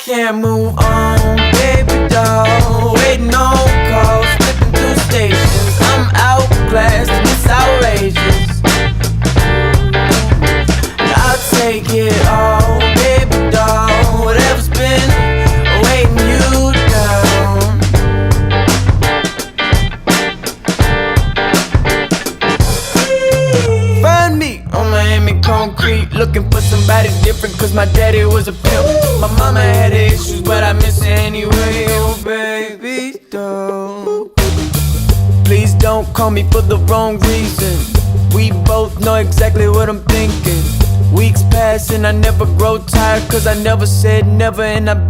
can't move on, baby doll. Waiting on calls, flipping through stations. I'm outclassed and it's outrageous. And I'll take it all, baby doll. Whatever's been weighing you down. Find me on Miami concrete, looking for somebody different, cause my daddy was a pimp. My mama had issues, but I miss her anyway. Oh baby doll, please don't call me for the wrong reason. We both know exactly what I'm thinking. Weeks pass and I never grow tired, cause I never said never, and I bet